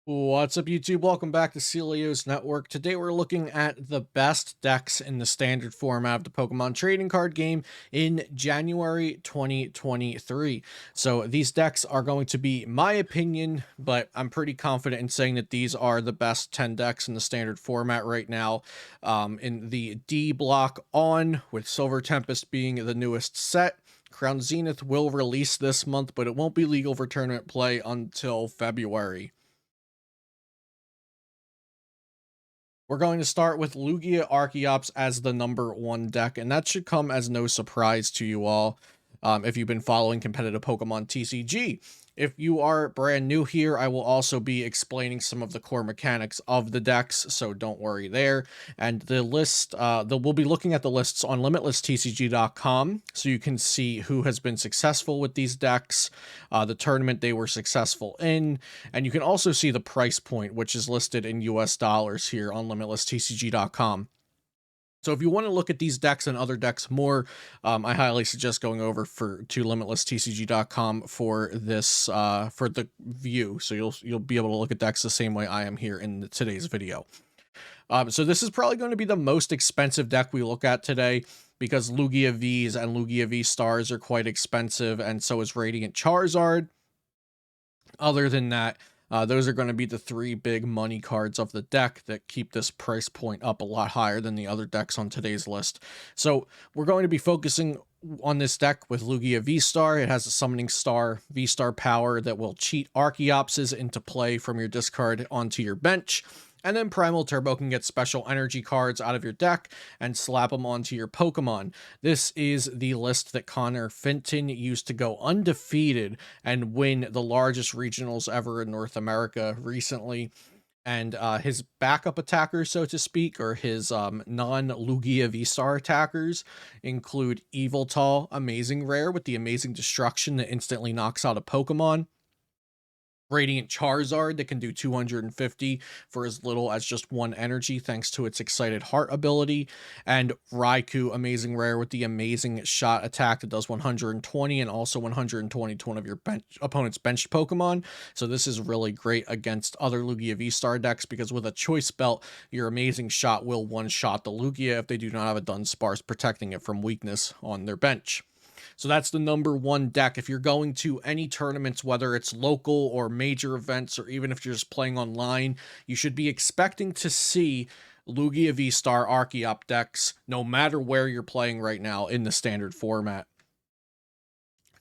What's up, YouTube? Welcome back to Celio's Network. Today we're looking at the best decks in the standard format of the Pokemon trading card game in January 2023. So these decks are going to be my opinion, but I'm pretty confident in saying that these are the best 10 decks in the standard format right now. In the D block on, with Silver Tempest being the newest set. Crown Zenith will release this month, but it won't be legal for tournament play until February. We're going to start with Lugia Archeops as the #1 deck, and that should come as no surprise to you all if you've been following competitive Pokemon TCG. If you are brand new here, I will also be explaining some of the core mechanics of the decks, so don't worry there. And the list, we'll be looking at the lists on limitlesstcg.com, so you can see who has been successful with these decks, the tournament they were successful in, and you can also see the price point, which is listed in US dollars here on limitlesstcg.com. So if you want to look at these decks and other decks more, I highly suggest going over to limitlesstcg.com for this for the view. So you'll be able to look at decks the same way I am here in today's video. So this is probably going to be the most expensive deck we look at today, because Lugia Vs and Lugia V Stars are quite expensive, and so is Radiant Charizard. Other than that, those are going to be the three big money cards of the deck that keep this price point up a lot higher than the other decks on today's list. So we're going to be focusing on this deck with Lugia V-Star. It has a Summoning Star V-Star power that will cheat Archeopses into play from your discard onto your bench. And then Primal Turbo can get special energy cards out of your deck and slap them onto your Pokemon. This is the list that Connor Finton used to go undefeated and win the largest regionals ever in North America recently. And his backup attackers, so to speak, or his non-Lugia V-Star attackers, include Yveltal, Amazing Rare, with the amazing destruction that instantly knocks out a Pokemon. Radiant Charizard that can do 250 for as little as just 1 energy thanks to its Excited Heart ability, and Raikou, Amazing Rare, with the amazing shot attack that does 120 and also 120 to one of your opponent's benched Pokemon. So this is really great against other Lugia V-Star decks, because with a Choice Belt, your amazing shot will one-shot the Lugia if they do not have a Dunsparce protecting it from weakness on their bench. So that's the #1 deck. If you're going to any tournaments, whether it's local or major events, or even if you're just playing online, you should be expecting to see Lugia V-Star Archeop decks, no matter where you're playing right now in the standard format.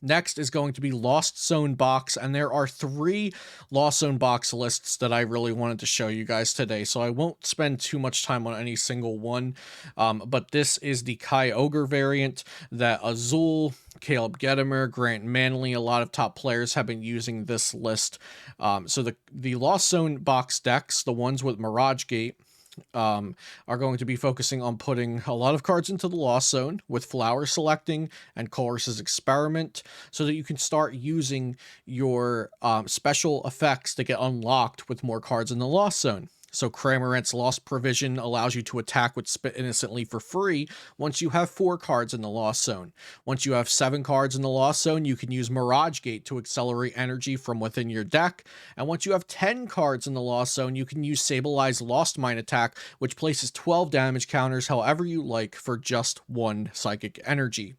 Next is going to be Lost Zone Box, and there are 3 Lost Zone Box lists that I really wanted to show you guys today, so I won't spend too much time on any single one, but this is the Kyogre variant that Azul, Caleb Gedimer, Grant Manley, a lot of top players have been using this list. So the Lost Zone Box decks, the ones with Mirage Gate, are going to be focusing on putting a lot of cards into the Lost Zone with Flower Selecting and Colress's Experiment, so that you can start using your special effects that get unlocked with more cards in the Lost Zone. So Cramorant's Lost Provision allows you to attack with Spit Innocently for free once you have 4 cards in the Lost Zone. Once you have 7 cards in the Lost Zone, you can use Mirage Gate to accelerate energy from within your deck. And once you have 10 cards in the Lost Zone, you can use Sableye Lost Mine Attack, which places 12 damage counters however you like for just 1 psychic energy.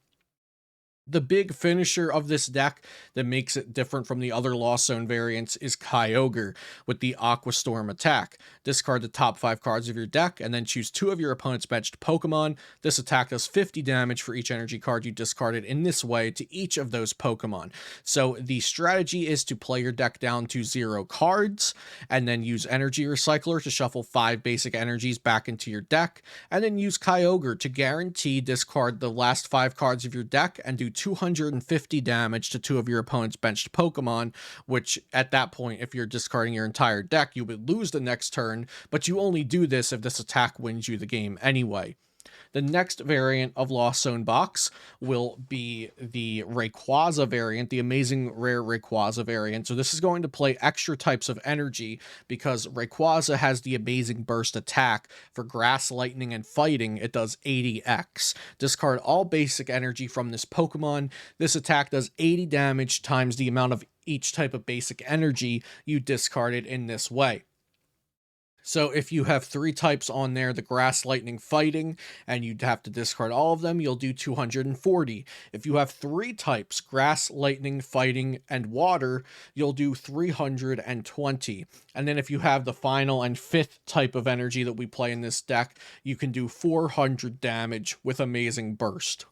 The big finisher of this deck that makes it different from the other Lost Zone variants is Kyogre with the Aqua Storm attack. Discard the top 5 cards of your deck and then choose 2 of your opponent's benched Pokemon. This attack does 50 damage for each energy card you discarded in this way to each of those Pokemon. So the strategy is to play your deck down to 0 cards and then use Energy Recycler to shuffle 5 basic energies back into your deck, and then use Kyogre to guarantee discard the last 5 cards of your deck and do 250 damage to 2 of your opponent's benched Pokemon, which at that point, if you're discarding your entire deck, you would lose the next turn, but you only do this if this attack wins you the game anyway. The next variant of Lost Zone Box will be the Rayquaza variant, the Amazing Rare Rayquaza variant. So this is going to play extra types of energy because Rayquaza has the Amazing Burst attack. For Grass, Lightning, and Fighting, it does 80x. Discard all basic energy from this Pokemon. This attack does 80 damage times the amount of each type of basic energy, you discard it in this way. So if you have 3 types on there, the grass, lightning, fighting, and you'd have to discard all of them, you'll do 240. If you have 3 types, grass, lightning, fighting, and water, you'll do 320. And then if you have the final and 5th type of energy that we play in this deck, you can do 400 damage with Amazing Burst.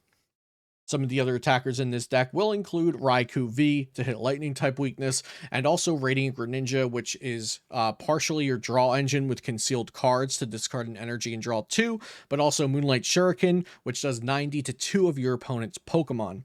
Some of the other attackers in this deck will include Raikou V to hit lightning type weakness, and also Radiant Greninja, which is partially your draw engine with concealed cards to discard an energy and draw 2, but also Moonlight Shuriken, which does 90 to 2 of your opponent's Pokemon.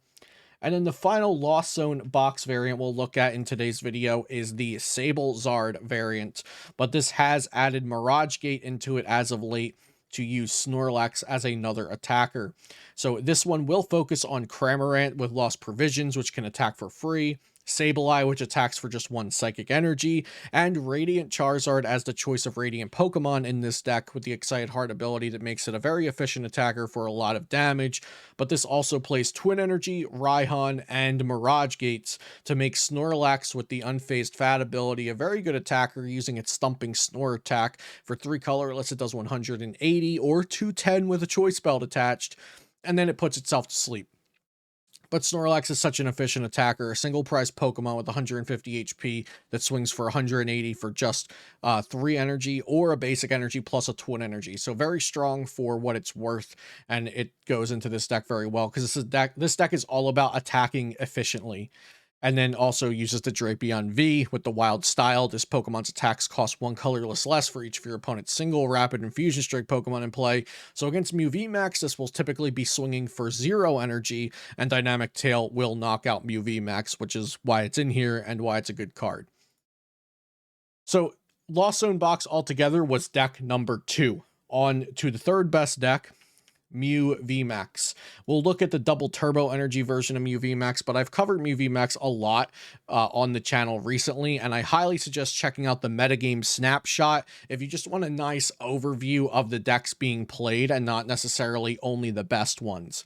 And then the final Lost Zone box variant we'll look at in today's video is the Sable Zard variant, but this has added Mirage Gate into it as of late to use Snorlax as another attacker. So this one will focus on Cramorant with Lost Provisions, which can attack for free, Sableye, which attacks for just 1 psychic energy, and Radiant Charizard as the choice of Radiant Pokemon in this deck with the Excited Heart ability that makes it a very efficient attacker for a lot of damage. But this also plays Twin Energy, Raihan, and Mirage Gates to make Snorlax with the Unfazed Fat ability a very good attacker using its Stumping Snore attack. For 3 colorless, it does 180 or 210 with a Choice Belt attached, and then it puts itself to sleep. But Snorlax is such an efficient attacker, a single prize Pokemon with 150 HP that swings for 180 for just 3 energy, or a basic energy plus a twin energy. So very strong for what it's worth, and it goes into this deck very well because this deck is all about attacking efficiently. And then also uses the Drapion V with the Wild Style. This Pokemon's attacks cost 1 colorless less for each of your opponent's single, rapid, and fusion strike Pokemon in play. So against Mew VMAX, this will typically be swinging for 0 energy, and Dynamic Tail will knock out Mew VMAX, which is why it's in here and why it's a good card. So Lost Zone box altogether was deck number 2. On to the 3rd best deck, Mew VMAX. We'll look at the double turbo energy version of Mew VMAX, but I've covered Mew VMAX a lot on the channel recently, and I highly suggest checking out the metagame snapshot if you just want a nice overview of the decks being played and not necessarily only the best ones.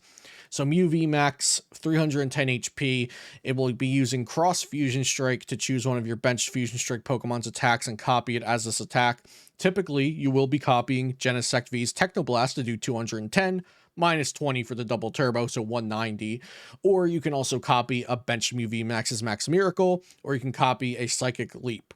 So Mew VMAX, 310 HP. It will be using Cross Fusion Strike to choose one of your benched Fusion Strike Pokemon's attacks and copy it as this attack. Typically, you will be copying Genesect V's Technoblast to do 210, minus 20 for the double turbo, so 190. Or you can also copy a benched Mew VMAX's Max Miracle, or you can copy a Psychic Leap.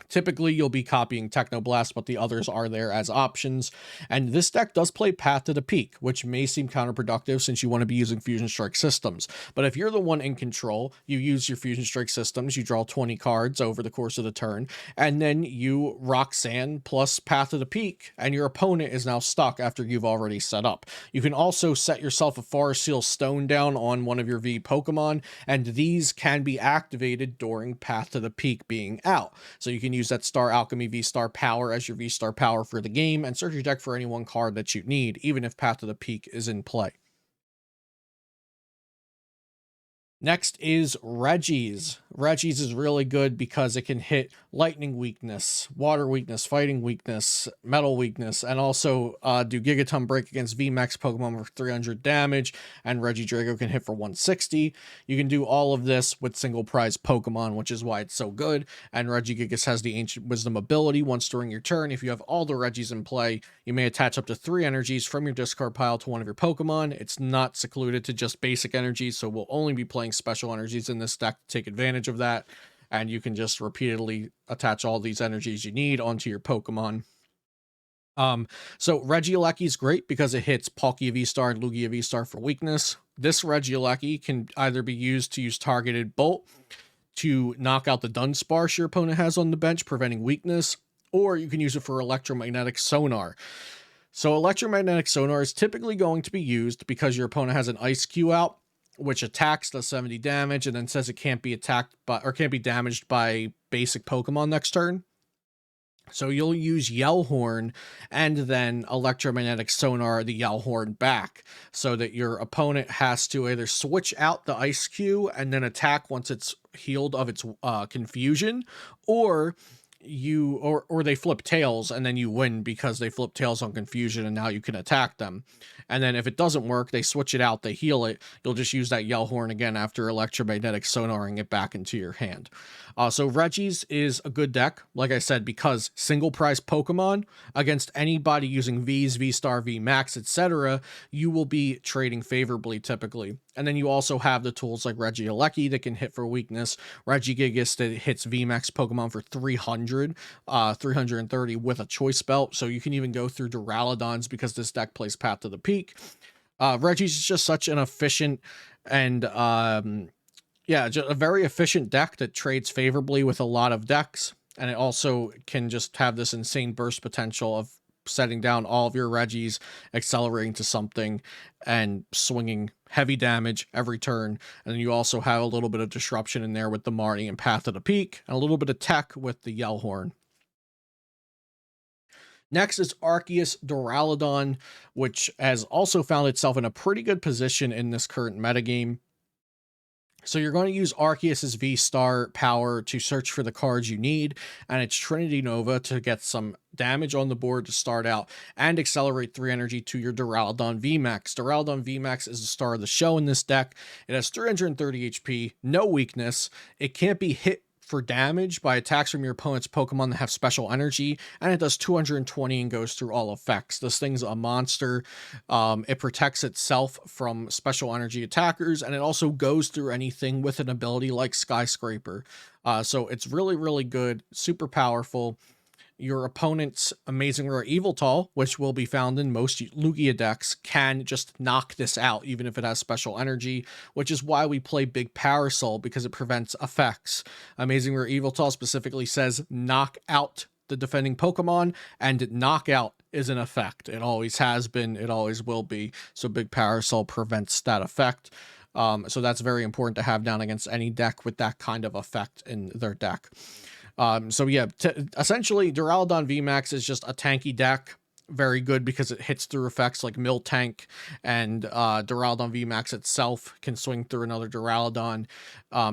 Typically, you'll be copying Technoblast, but the others are there as options. And this deck does play Path to the Peak, which may seem counterproductive since you want to be using Fusion Strike systems. But if you're the one in control, you use your Fusion Strike systems, you draw 20 cards over the course of the turn, and then you Roxanne plus Path to the Peak, and your opponent is now stuck after you've already set up. You can also set yourself a Forest Seal Stone down on one of your V Pokemon, and these can be activated during Path to the Peak being out. So you can use that Star Alchemy V-Star Power as your V-Star Power for the game, and search your deck for any one card that you need, even if Path to the Peak is in play. Next is Regi's. Regi's is really good because it can hit lightning weakness, water weakness, fighting weakness, metal weakness, and also do Gigaton Break against VMAX Pokemon for 300 damage, and Regidrago can hit for 160. You can do all of this with single prize Pokemon, which is why it's so good, and Regigigas has the Ancient Wisdom ability. Once during your turn, if you have all the Regis in play, you may attach up to 3 energies from your discard pile to one of your Pokemon. It's not secluded to just basic energies, so we'll only be playing special energies in this deck to take advantage of that, and you can just repeatedly attach all these energies you need onto your Pokemon. So Regieleki is great because it hits Palkia V-Star and Lugia V-Star for weakness. This Regieleki can either be used to use Targeted Bolt to knock out the Dunsparce your opponent has on the bench, preventing weakness, or you can use it for Electromagnetic Sonar. So Electromagnetic Sonar is typically going to be used because your opponent has an Ice Cube out, which attacks, does 70 damage, and then says it can't be attacked by, or can't be damaged by basic Pokemon next turn. So you'll use Yellhorn and then Electromagnetic Sonar the Yellhorn back, so that your opponent has to either switch out the Ice Cube and then attack once it's healed of its confusion, or or they flip tails and then you win because they flip tails on confusion and now you can attack them. And then if it doesn't work, they switch it out, they heal it. You'll just use that yell horn again after electromagnetic sonaring it back into your hand. So Reggie's is a good deck, like I said, because single prize Pokemon against anybody using V's, V-Star, V-Max, etc., you will be trading favorably typically. And then you also have the tools like Regigigas that can hit for weakness, Regigigas that hits VMAX Pokemon for 300, 330 with a choice belt. So you can even go through Duraludons because this deck plays Path to the Peak. Reggie's is just such an efficient and yeah, just a very efficient deck that trades favorably with a lot of decks. And it also can just have this insane burst potential of setting down all of your Reggies, accelerating to something, and swinging heavy damage every turn. And then you also have a little bit of disruption in there with the Marnie and Path of the Peak, and a little bit of tech with the Yell Horn. Next is Arceus Duraludon, which has also found itself in a pretty good position in this current metagame. So you're going to use Arceus's V-Star power to search for the cards you need, and it's Trinity Nova to get some damage on the board to start out, and accelerate 3 energy to your Duraludon VMAX. Duraludon VMAX is the star of the show in this deck. It has 330 HP, no weakness. It can't be hit for damage by attacks from your opponent's Pokemon that have special energy, and it does 220 and goes through all effects. This thing's a monster. It protects itself from special energy attackers, and it also goes through anything with an ability like Skyscraper. So it's really, really good, super powerful. Your opponent's Amazing Rare Yveltal, which will be found in most Lugia decks, can just knock this out, even if it has special energy, which is why we play Big Parasol, because it prevents effects. Amazing Rare Yveltal specifically says knock out the defending Pokemon, and knockout is an effect. It always has been, it always will be, so Big Parasol prevents that effect. So that's very important to have down against any deck with that kind of effect in their deck. So yeah, essentially Duraludon VMAX is just a tanky deck. Very good because it hits through effects like Miltank, and Duraludon VMAX itself can swing through another Duraludon.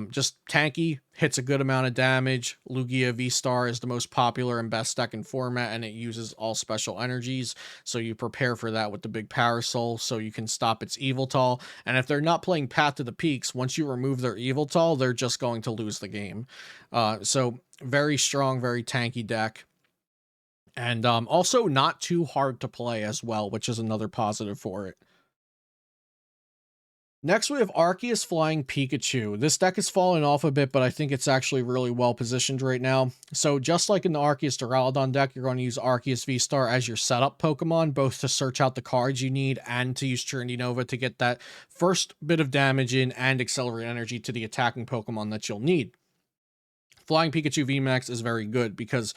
Just tanky, hits a good amount of damage. Lugia V-Star is the most popular and best deck in format, and it uses all special energies, so you prepare for that with the Big Parasol so you can stop its Yveltal. And if they're not playing Path to the Peaks, once you remove their Yveltal, they're just going to lose the game. So very strong, very tanky deck. And also not too hard to play as well, which is another positive for it. Next, we have Arceus Flying Pikachu. This deck is falling off a bit, but I think it's actually really well positioned right now. So just like in the Arceus Duraludon deck, you're going to use Arceus V-Star as your setup Pokemon, both to search out the cards you need and to use Trinity Nova to get that first bit of damage in and accelerate energy to the attacking Pokemon that you'll need. Flying Pikachu VMAX is very good because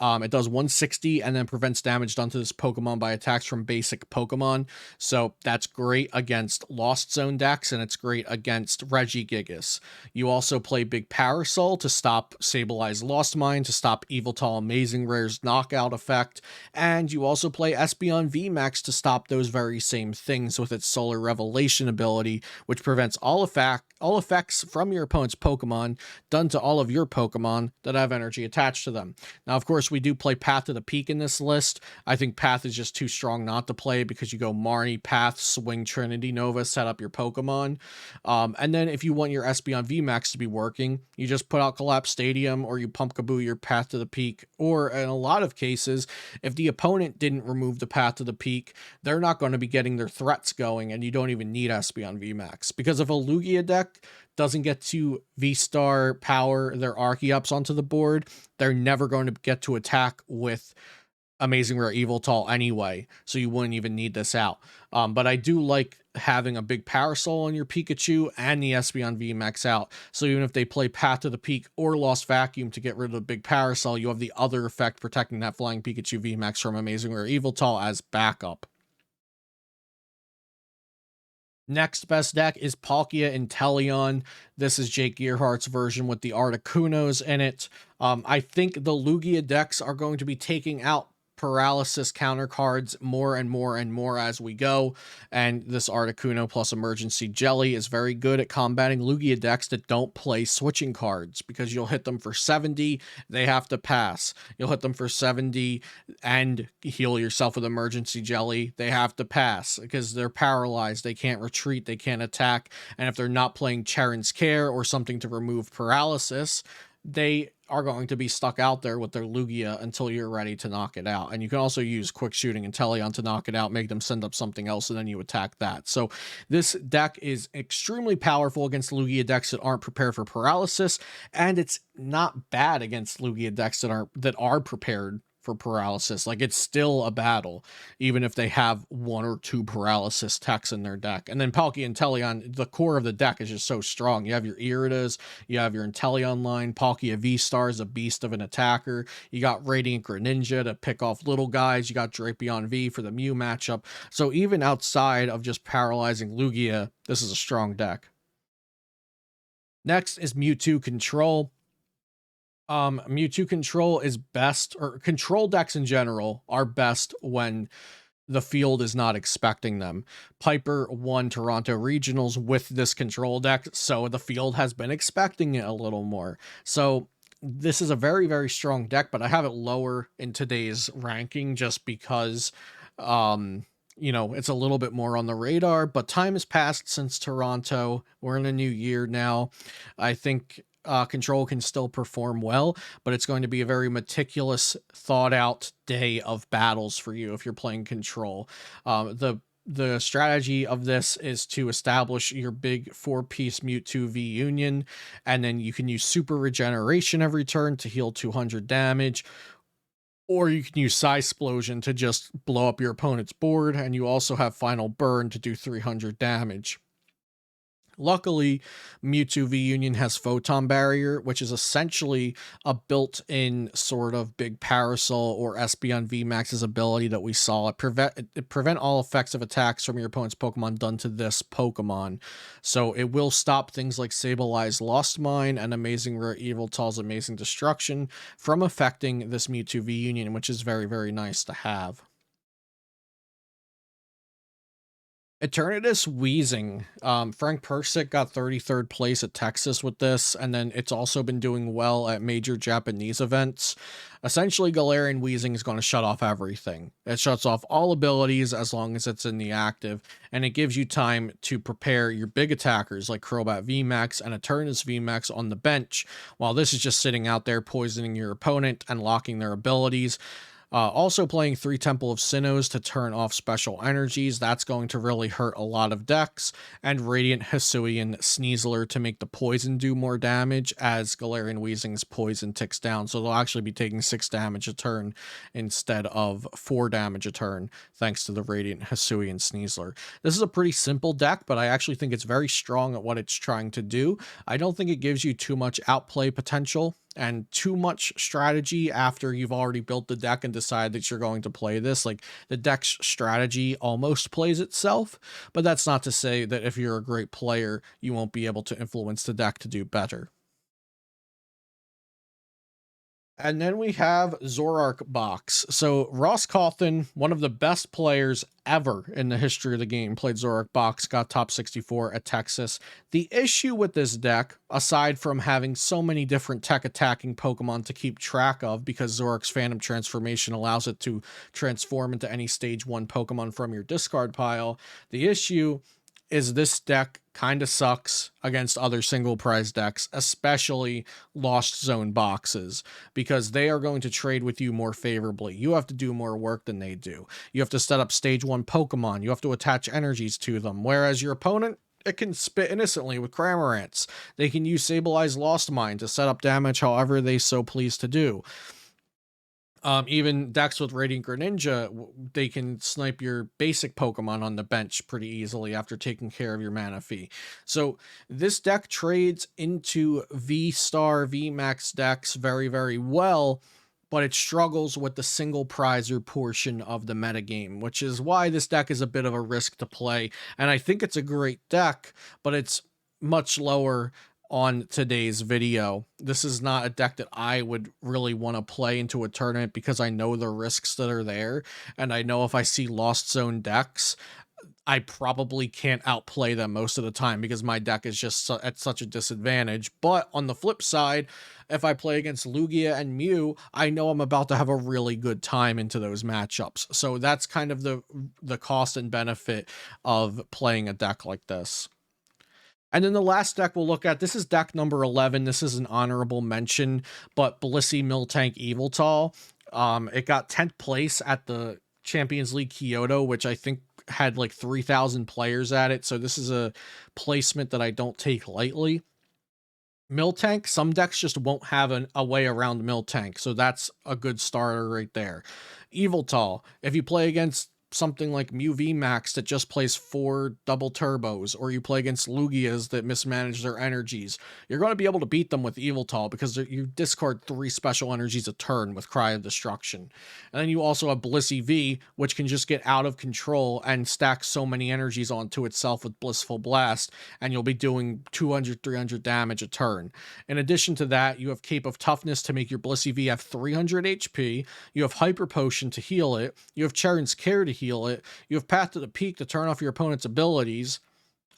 it does 160 and then prevents damage done to this Pokemon by attacks from basic Pokemon. So that's great against Lost Zone decks, and it's great against Regigigas. You also play Big Parasol to stop Sableye Lost Mine, to stop Yveltal Amazing Rare's knockout effect, and you also play Espeon VMAX to stop those very same things with its Solar Revelation ability, which prevents all effects from your opponent's Pokemon done to all of your Pokemon that have energy attached to them. Now, of course, we do play Path to the Peak in this list. I think Path is just too strong not to play because you go Marnie, Path, swing Trinity Nova, set up your Pokemon. And then if you want your Espeon VMAX to be working, you just put out Collapse Stadium, or you Pumpkaboo your Path to the Peak. Or in a lot of cases, if the opponent didn't remove the Path to the Peak, they're not going to be getting their threats going, and you don't even need Espeon VMAX. Because if a Lugia deck doesn't get to V-Star power their Archeops onto the board, they're never going to get to attack with Amazing Rare Yveltal anyway, so you wouldn't even need this out. But I do like having a Big Parasol on your Pikachu and the Espeon VMAX out, so even if they play Path to the Peak or Lost Vacuum to get rid of the Big Parasol, you have the other effect protecting that Flying Pikachu VMAX from Amazing Rare Yveltal as backup. Next best deck is Palkia Inteleon. This is Jake Gearhart's version with the Articunos in it. I think the Lugia decks are going to be taking out paralysis counter cards more and more and more as we go, and this Articuno plus Emergency Jelly is very good at combating Lugia decks that don't play switching cards, because you'll hit them for 70, they have to pass. You'll hit them for 70 and heal yourself with Emergency Jelly, they have to pass, because they're paralyzed, they can't retreat, they can't attack, and if they're not playing Charon's Care or something to remove paralysis, they are going to be stuck out there with their Lugia until you're ready to knock it out. And you can also use Quick Shooting Inteleon to knock it out, make them send up something else, and then you attack that. So this deck is extremely powerful against Lugia decks that aren't prepared for paralysis, and it's not bad against Lugia decks that are prepared for paralysis. Like, it's still a battle, even if they have 1 or 2 paralysis techs in their deck. And then Palkia and Inteleon, the core of the deck is just so strong. You have your Iridas, you have your Inteleon line, Palkia V-Star is a beast of an attacker, you got Radiant Greninja to pick off little guys, you got Drapion V for the Mew matchup. So even outside of just paralyzing Lugia, this is a strong deck. Next is Mewtwo Control. Mewtwo Control is best, or control decks in general are best when the field is not expecting them. Piper won Toronto Regionals with this control deck, so the field has been expecting it a little more. So this is a very, very strong deck, but I have it lower in today's ranking just because, you know, it's a little bit more on the radar, but time has passed since Toronto. We're in a new year now. I think Control can still perform well, but it's going to be a very meticulous, thought out day of battles for you if you're playing Control. The strategy of this is to establish your big 4-piece Mewtwo V Union, and then you can use Super Regeneration every turn to heal 200 damage, or you can use Psysplosion to just blow up your opponent's board, and you also have Final Burn to do 300 damage. Luckily, Mewtwo V Union has Photon Barrier, which is essentially a built-in sort of big Parasol or Espeon VMAX's ability that we saw. It prevent all effects of attacks from your opponent's Pokemon done to this Pokemon. So it will stop things like Sableye Lost Mine and Amazing Rare Eviltal's Amazing Destruction from affecting this Mewtwo V Union, which is very, very nice to have. Eternatus Weezing. Frank Persick got 33rd place at Texas with this, and then it's also been doing well at major Japanese events. Essentially, Galarian Weezing is going to shut off everything. It shuts off all abilities as long as it's in the active, and it gives you time to prepare your big attackers like Crobat VMAX and Eternatus VMAX on the bench, while this is just sitting out there poisoning your opponent and locking their abilities. Also playing 3 Temple of Sinnohs to turn off special energies, that's going to really hurt a lot of decks, and Radiant Hisuian Sneasler to make the poison do more damage as Galarian Weezing's poison ticks down, so they'll actually be taking 6 damage a turn instead of 4 damage a turn, thanks to the Radiant Hisuian Sneasler. This is a pretty simple deck, but I actually think it's very strong at what it's trying to do. I don't think it gives you too much outplay potential and too much strategy after you've already built the deck and decide that you're going to play this. Like, the deck's strategy almost plays itself, but that's not to say that if you're a great player, you won't be able to influence the deck to do better. And then we have Zoroark Box. So Ross Cawthon, one of the best players ever in the history of the game, played Zoroark Box, got top 64 at Texas. The issue with this deck, aside from having so many different tech attacking Pokemon to keep track of, because Zoroark's Phantom Transformation allows it to transform into any stage 1 Pokemon from your discard pile, the issue is this deck kind of sucks against other single prize decks, especially Lost Zone boxes, because they are going to trade with you more favorably. You have to do more work than they do. You have to set up stage 1 Pokemon. You have to attach energies to them, whereas your opponent, it can spit innocently with Cramorants. They can use Sableye's Lost Mine to set up damage however they so please to do. Even decks with Radiant Greninja, they can snipe your basic Pokemon on the bench pretty easily after taking care of your mana fee. So this deck trades into V-Star, V-Max decks very, very well, but it struggles with the single prizer portion of the metagame, which is why this deck is a bit of a risk to play. And I think it's a great deck, but it's much lower on today's video. This is not a deck that I would really want to play into a tournament because I know the risks that are there, and I know if I see Lost Zone decks, I probably can't outplay them most of the time because my deck is just at such a disadvantage. But on the flip side, if I play against Lugia and Mew, I know I'm about to have a really good time into those matchups. So that's kind of the cost and benefit of playing a deck like this. And then the last deck we'll look at, this is deck number 11. This is an honorable mention, but Blissey Miltank Eviltal. It got 10th place at the Champions League Kyoto, which I think had like 3,000 players at it. So this is a placement that I don't take lightly. Miltank, some decks just won't have a way around Miltank, so that's a good starter right there. Eviltal, if you play against something like Mew VMAX that just plays 4 double turbos, or you play against Lugias that mismanage their energies, you're going to be able to beat them with Eviltal because you discard 3 special energies a turn with Cry of Destruction. And then you also have Blissey V, which can just get out of control and stack so many energies onto itself with Blissful Blast, and you'll be doing 200, 300 damage a turn. In addition to that, you have Cape of Toughness to make your Blissey V have 300 HP, you have Hyper Potion to heal it, you have Charon's Care to heal it, you have Path to the Peak to turn off your opponent's abilities,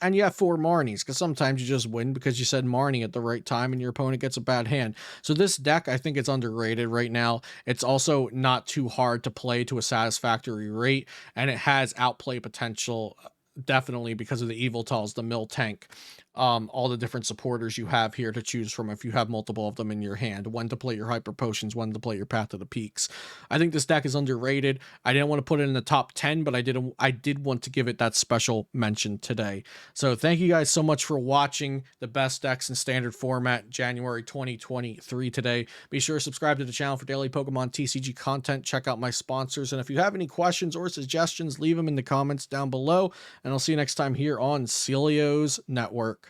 and you have 4 Marnies, because sometimes you just win because you said Marnie at the right time and your opponent gets a bad hand. So this deck, I think it's underrated right now. It's also not too hard to play to a satisfactory rate, and it has outplay potential, definitely because of the Eviltals, the Miltank, all the different supporters you have here to choose from if you have multiple of them in your hand, when to play your Hyper Potions, when to play your Path to the Peaks. I think this deck is underrated. I didn't want to put it in the top 10, but I did want to give it that special mention today. So thank you guys so much for watching the best decks in standard format January 2023 today. Be sure to subscribe to the channel for daily Pokemon TCG content. Check out my sponsors, and if you have any questions or suggestions, leave them in the comments down below, and I'll see you next time here on Celio's Network.